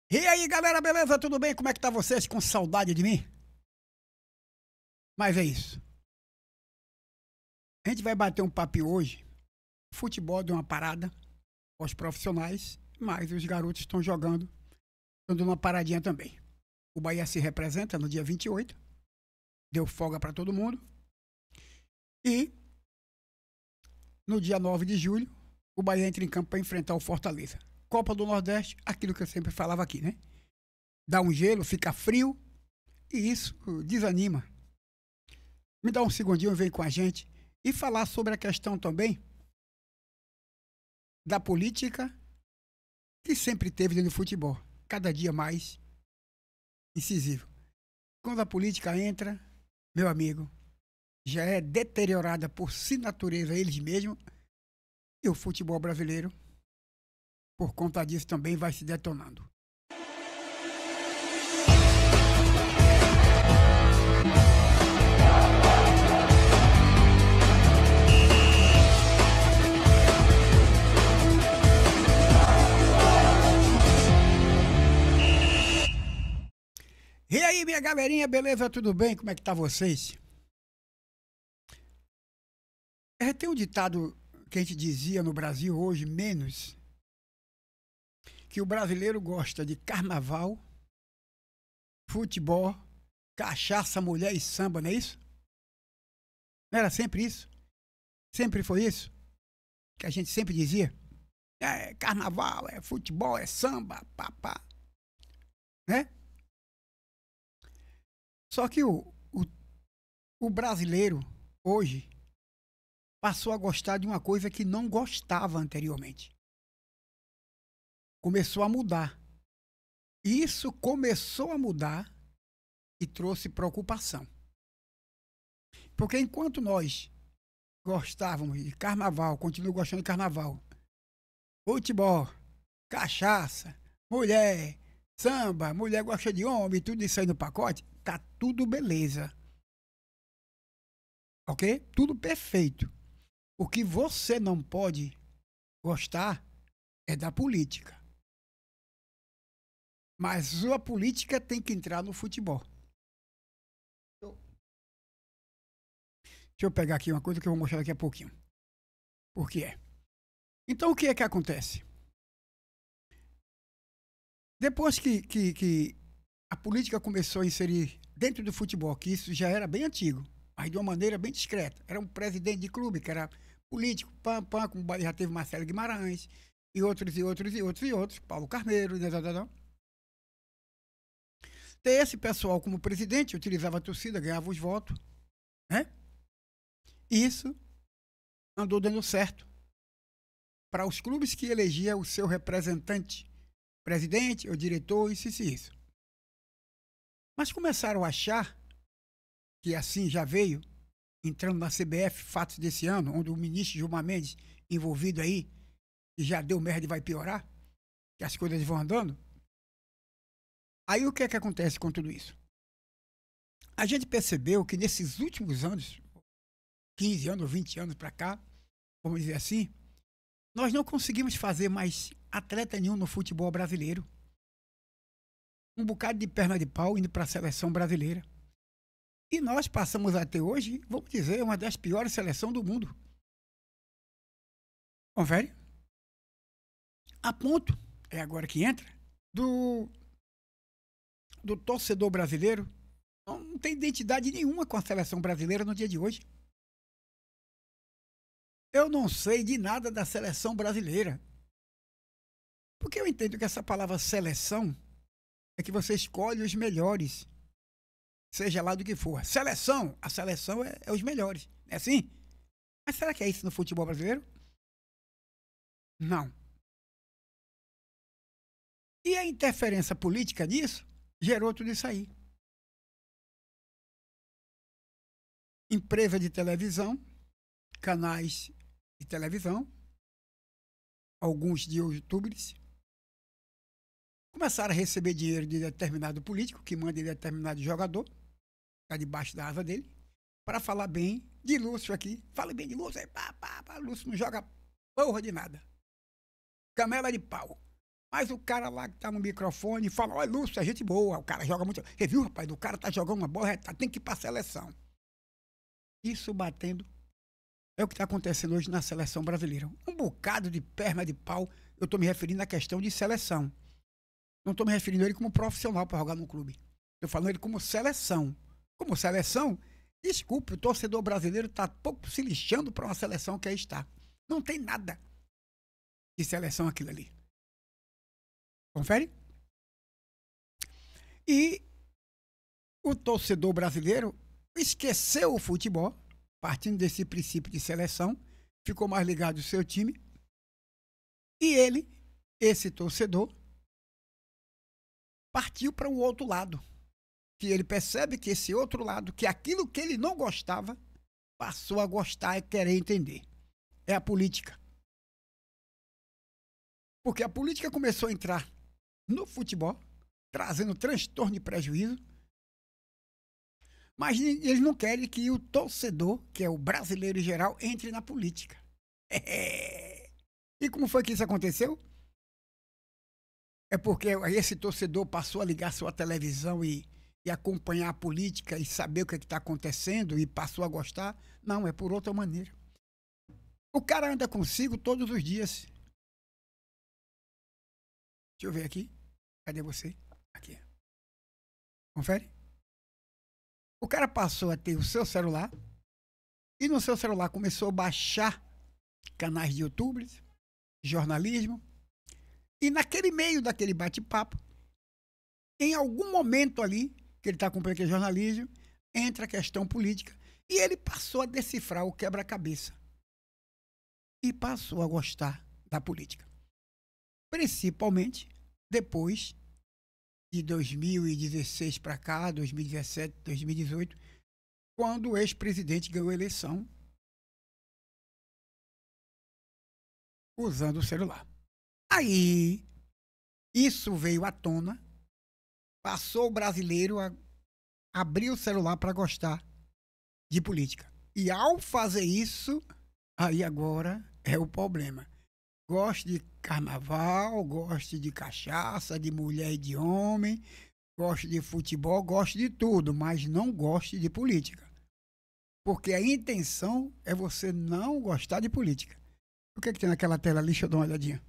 E aí, galera, beleza? Tudo bem? Como é que tá vocês? Com saudade de mim? Mas é isso. A gente vai bater um papo hoje. Futebol deu uma parada aos profissionais, mas os garotos estão jogando, estão dando uma paradinha também. O Bahia se representa no dia 28, deu folga para todo mundo. E no dia 9 de julho, o Bahia entra em campo para enfrentar o Fortaleza. Copa do Nordeste, aquilo que eu sempre falava aqui, né? Dá um gelo, fica frio e isso desanima. Me dá um segundinho e vem com a gente e falar sobre a questão também da política que sempre teve dentro do futebol, cada dia mais incisivo. Quando a política entra, meu amigo, já é deteriorada por si natureza eles mesmos e o futebol brasileiro, por conta disso, também vai se detonando. E aí, minha galerinha, beleza? Tudo bem? Como é que tá vocês? Tem um ditado que a gente dizia no Brasil hoje, menos, que o brasileiro gosta de carnaval, futebol, cachaça, mulher e samba, não é isso? Não era sempre isso? Sempre foi isso? Que a gente sempre dizia? É carnaval, é futebol, é samba, papá. Né? Só que o brasileiro, hoje, passou a gostar de uma coisa que não gostava anteriormente. Começou a mudar. Isso começou a mudar e trouxe preocupação. Porque enquanto nós gostávamos de carnaval, continuo gostando de carnaval, futebol, cachaça, mulher, samba, mulher gosta de homem, tudo isso aí no pacote, tá tudo beleza. Ok? Tudo perfeito. O que você não pode gostar é da política. Mas a política tem que entrar no futebol. Deixa eu pegar aqui uma coisa que eu vou mostrar daqui a pouquinho. Por que é? Então, o que é que acontece? Depois que a política começou a inserir dentro do futebol, que isso já era bem antigo, mas de uma maneira bem discreta. Era um presidente de clube, que era político, como o Bahia já teve Marcelo Guimarães, e outros, Paulo Carneiro, ter esse pessoal como presidente, utilizava a torcida, ganhava os votos, né? Isso andou dando certo para os clubes que elegia o seu representante, presidente ou diretor, isso. Mas começaram a achar que assim já veio, entrando na CBF, fatos desse ano, onde o ministro Gilmar Mendes envolvido aí, e já deu merda e vai piorar, que as coisas vão andando. Aí o que é que acontece com tudo isso? A gente percebeu que nesses últimos anos, 15 anos, 20 anos para cá, vamos dizer assim, nós não conseguimos fazer mais atleta nenhum no futebol brasileiro. Um bocado de perna de pau indo para a seleção brasileira. E nós passamos até hoje, vamos dizer, uma das piores seleções do mundo. Confere? A ponto, é agora que entra, do torcedor brasileiro não tem identidade nenhuma com a seleção brasileira no dia de hoje. Eu não sei de nada da seleção brasileira. Porque eu entendo que essa palavra seleção é que você escolhe os melhores, seja lá do que for. Seleção, a seleção é os melhores, é assim? Mas será que é isso no futebol brasileiro? Não. E a interferência política nisso gerou tudo isso aí. Empresa de televisão, canais de televisão, alguns de youtubers, começaram a receber dinheiro de determinado político, que manda em determinado jogador, está debaixo da asa dele, para falar bem de Lúcio aqui. Fala bem de Lúcio, aí Lúcio não joga porra de nada. Camela de pau. Mas o cara lá que tá no microfone fala, olha, Lúcio, é gente boa, o cara joga muito. Você viu, rapaz, o cara tá jogando uma bola, tem que ir pra seleção. Isso batendo é o que está acontecendo hoje na seleção brasileira. Um bocado de perna de pau, eu estou me referindo à questão de seleção. Não estou me referindo a ele como profissional para jogar no clube. Estou falando ele como seleção. Como seleção, desculpe, o torcedor brasileiro está pouco se lixando para uma seleção que aí está. Não tem nada de seleção aquilo ali. Confere? E o torcedor brasileiro esqueceu o futebol, partindo desse princípio de seleção, ficou mais ligado ao seu time. E ele, esse torcedor, partiu para o outro lado. Que ele percebe que esse outro lado, que aquilo que ele não gostava, passou a gostar e querer entender. É a política. Porque a política começou a entrar no futebol, trazendo transtorno e prejuízo. Mas eles não querem que o torcedor, que é o brasileiro em geral, entre na política. E como foi que isso aconteceu? É porque esse torcedor passou a ligar sua televisão e acompanhar a política e saber o que está acontecendo e passou a gostar? Não, é por outra maneira. O cara anda consigo todos os dias. Deixa eu ver aqui. Cadê você? Aqui. Confere? O cara passou a ter o seu celular e no seu celular começou a baixar canais de YouTube, jornalismo, e naquele meio daquele bate-papo, em algum momento ali, que ele está acompanhando aquele jornalismo, entra a questão política e ele passou a decifrar o quebra-cabeça e passou a gostar da política. Principalmente depois de 2016 para cá, 2017, 2018, quando o ex-presidente ganhou a eleição usando o celular. Aí, isso veio à tona, passou o brasileiro a abrir o celular para gostar de política. E ao fazer isso, aí agora é o problema. Goste de carnaval, goste de cachaça, de mulher e de homem, goste de futebol, goste de tudo, mas não goste de política. Porque a intenção é você não gostar de política. O que é que tem naquela tela ali? Deixa eu dar uma olhadinha.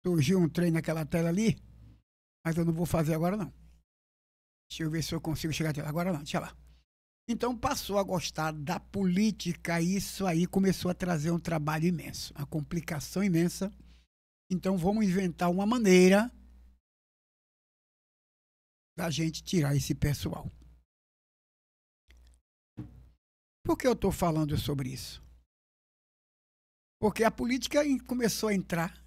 Surgiu um trem naquela tela ali, mas eu não vou fazer agora não. Deixa eu ver se eu consigo chegar até lá. Agora não, deixa lá. Então passou a gostar da política e isso aí começou a trazer um trabalho imenso, uma complicação imensa. Então vamos inventar uma maneira da gente tirar esse pessoal. Por que eu estou falando sobre isso? Porque a política começou a entrar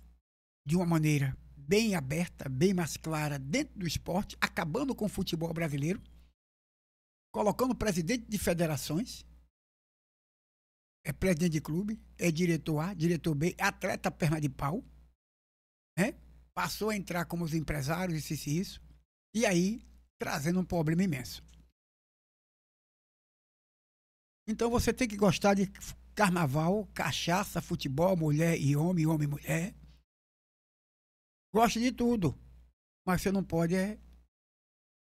de uma maneira bem aberta, bem mais clara dentro do esporte, acabando com o futebol brasileiro, colocando presidente de federações, é presidente de clube, é diretor A, diretor B, atleta perna de pau, né? Passou a entrar como os empresários, isso, e aí trazendo um problema imenso. Então você tem que gostar de carnaval, cachaça, futebol, mulher e homem e mulher. Goste de tudo, mas você não pode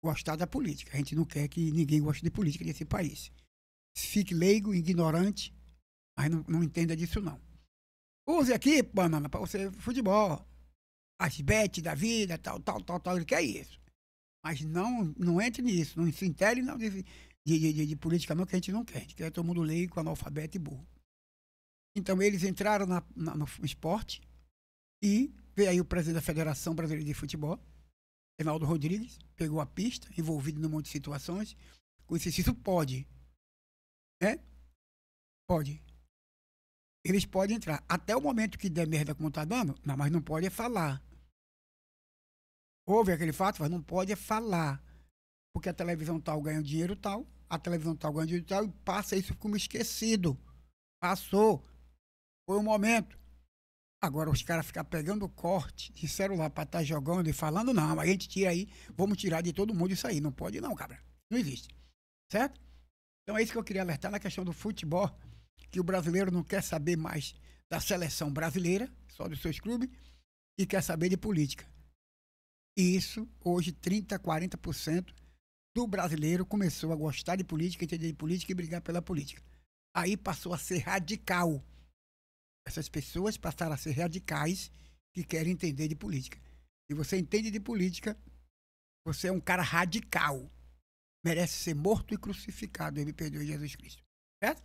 gostar da política. A gente não quer que ninguém goste de política nesse país. Fique leigo, ignorante, mas não entenda disso não. Use aqui, banana, para você futebol, as bet da vida, tal, ele quer isso. Mas não entre nisso, não se intere não, de política não, que a gente não quer. A gente quer todo mundo leigo, analfabeto e burro. Então eles entraram no esporte e veio aí o presidente da Federação Brasileira de Futebol, Reinaldo Rodrigues, pegou a pista, envolvido num monte de situações. Com isso pode. Né? Pode. Eles podem entrar. Até o momento que der merda como tá dando, não, mas não pode falar. Houve aquele fato, mas não pode falar. Porque a televisão tal ganha dinheiro tal, a televisão tal ganha dinheiro tal, e passa isso como esquecido. Passou. Foi um momento. Agora os caras ficam pegando corte de celular para estar jogando e falando, não, a gente tira aí, vamos tirar de todo mundo isso aí. Não pode não, cabra. Não existe. Certo? Então é isso que eu queria alertar na questão do futebol, que o brasileiro não quer saber mais da seleção brasileira, só dos seus clubes, e quer saber de política. E isso, hoje, 30%, 40% do brasileiro começou a gostar de política, entender de política e brigar pela política. Aí passou a ser radical. Essas pessoas passaram a ser radicais que querem entender de política. Se você entende de política, você é um cara radical. Merece ser morto e crucificado. Me perdoe, Jesus Cristo. Certo?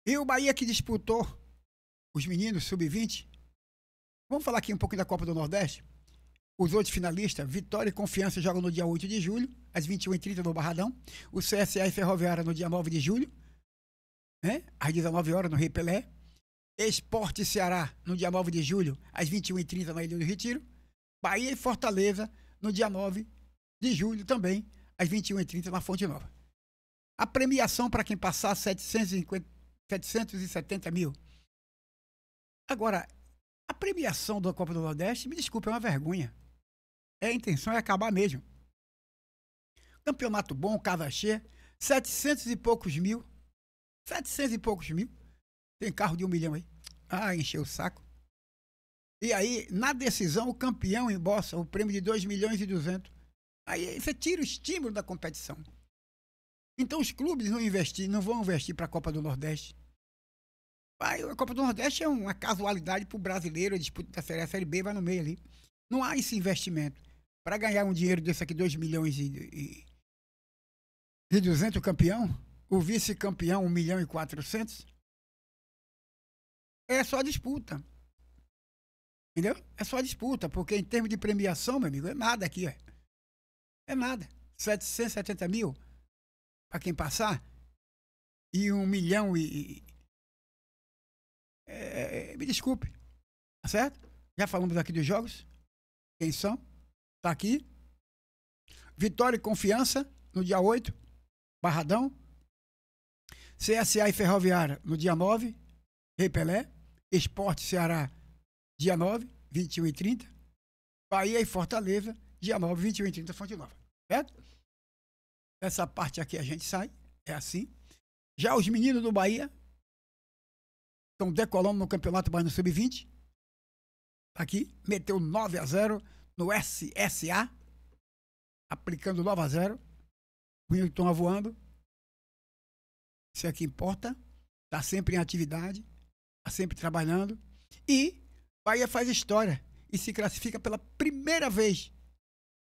E o Bahia que disputou os meninos sub-20. Vamos falar aqui um pouco da Copa do Nordeste? Os outros finalistas, Vitória e Confiança, jogam no dia 8 de julho, às 21h30 no Barradão. O CSA e Ferroviária no dia 9 de julho, né? Às 19 horas no Rei Pelé. Esporte e Ceará no dia 9 de julho, às 21h30 na Ilha do Retiro. Bahia e Fortaleza no dia 9 de julho também, às 21h30 na Fonte Nova. A premiação para quem passar 770 mil. Agora, a premiação da Copa do Nordeste, me desculpe, é uma vergonha. A intenção é acabar mesmo. Campeonato bom, casa cheia, 700 e poucos mil. 700 e poucos mil. Tem carro de 1 milhão aí. Ah, encheu o saco. E aí, na decisão, o campeão embolsa o prêmio de 2 milhões e 200. Aí você tira o estímulo da competição. Então os clubes não vão investir para a Copa do Nordeste. A Copa do Nordeste é uma casualidade para o brasileiro, a disputa da Série A, Série B vai no meio ali. Não há esse investimento. Para ganhar um dinheiro desse aqui, 2 milhões e 200 o campeão, o vice-campeão 1 milhão e 400, é só disputa. Entendeu? É só disputa, porque em termos de premiação, meu amigo, é nada aqui, ó. É nada. 770 mil para quem passar e 1 milhão e... me desculpe, tá certo? Já falamos aqui dos jogos. Quem são? Tá aqui. Vitória e Confiança no dia 8, Barradão. CSA e Ferroviária no dia 9, Rei Pelé. Esporte Ceará, dia 9, 21h30. Bahia e Fortaleza, dia 9, 21h30, Fonte Nova. Certo? Essa parte aqui a gente sai, é assim. Já os meninos do Bahia estão decolando no Campeonato Baiano Sub-20. Aqui, meteu 9-0 no SSA, aplicando 9-0. O Newton voando. Isso é que importa. Está sempre em atividade, está sempre trabalhando. E Bahia faz história e se classifica pela primeira vez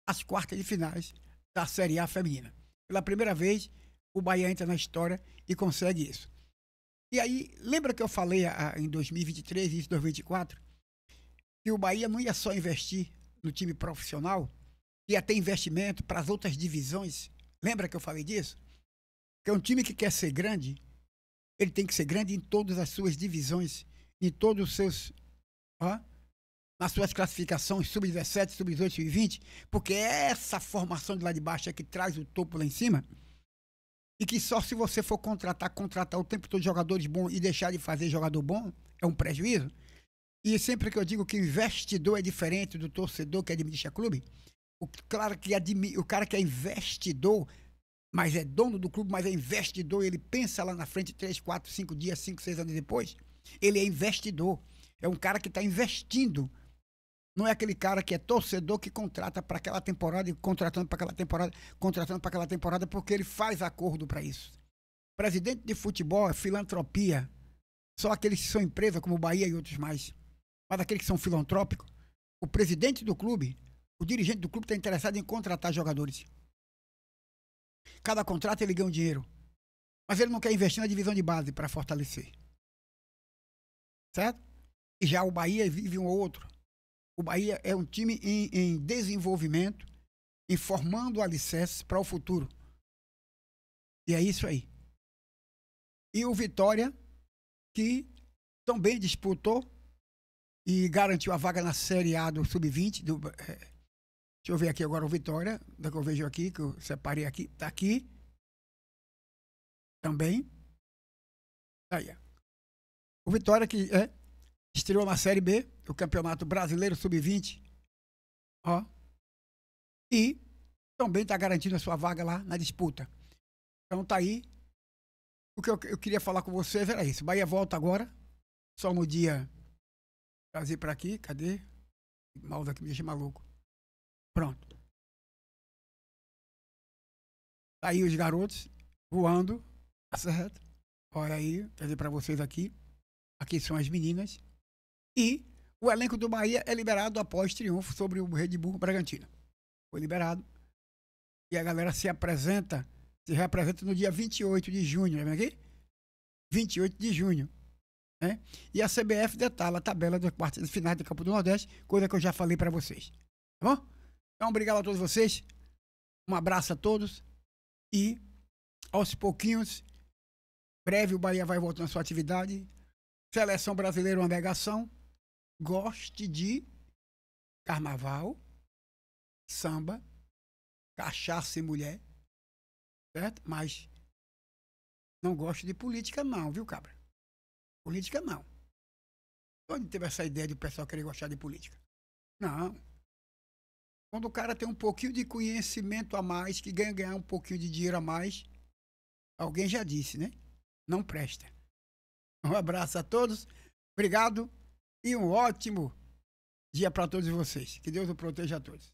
às quartas de finais da Série A feminina. Pela primeira vez, o Bahia entra na história e consegue isso. E aí, lembra que eu falei em 2023 e 2024 que o Bahia não ia só investir no time profissional, ia ter investimento para as outras divisões? Lembra que eu falei disso? Que é um time que quer ser grande, ele tem que ser grande em todas as suas divisões, em todos os seus... nas suas classificações sub-17, sub-18, sub-20, porque é essa formação de lá de baixo é que traz o topo lá em cima, e que só se você for contratar o tempo todo jogadores bons e deixar de fazer jogador bom, é um prejuízo. E sempre que eu digo que o investidor é diferente do torcedor que administra clube, o cara que é investidor, mas é dono do clube, mas é investidor, ele pensa lá na frente 3, 4, 5 dias, 5, 6 anos depois, ele é investidor. É um cara que está investindo. Não é aquele cara que é torcedor que contrata para aquela temporada e contratando para aquela temporada porque ele faz acordo para isso. Presidente de futebol é filantropia. Só aqueles que são empresa, como o Bahia e outros mais. Mas aqueles que são filantrópicos, o presidente do clube, o dirigente do clube está interessado em contratar jogadores. Cada contrato ele ganha um dinheiro. Mas ele não quer investir na divisão de base para fortalecer. Certo? E já o Bahia vive um outro. O Bahia é um time em desenvolvimento, em formando alicerces para o futuro. E é isso aí. E o Vitória, que também disputou e garantiu a vaga na Série A do Sub-20. Deixa eu ver aqui agora o Vitória, da que eu vejo aqui, que eu separei aqui. Está aqui. Também. Aí, o Vitória que estreou na Série B, o Campeonato Brasileiro Sub-20. E também está garantindo a sua vaga lá na disputa. Então tá aí. O que eu queria falar com vocês era isso. Bahia volta agora Só no dia. Trazer pra aqui, cadê? Mal daqui me deixa maluco. Pronto. Aí os garotos voando, tá certo? Olha aí, trazer pra vocês aqui. Aqui são as meninas. E o elenco do Bahia é liberado após triunfo sobre o Red Bull Bragantino. Foi liberado. E a galera se reapresenta no dia 28 de junho, lembra aqui? 28 de junho. Né? E a CBF detalha a tabela das quartas de finais do Copa do Nordeste, coisa que eu já falei para vocês. Tá bom? Então, obrigado a todos vocês. Um abraço a todos. E, aos pouquinhos, breve o Bahia vai voltando à sua atividade. Seleção brasileira, uma negação. Goste de carnaval, samba, cachaça e mulher, certo? Mas não gosto de política não, viu, cabra? Política não. Onde teve essa ideia de o pessoal querer gostar de política? Não. Quando o cara tem um pouquinho de conhecimento a mais, que ganhar um pouquinho de dinheiro a mais, alguém já disse, né? Não presta. Um abraço a todos, obrigado e um ótimo dia para todos vocês. Que Deus o proteja a todos.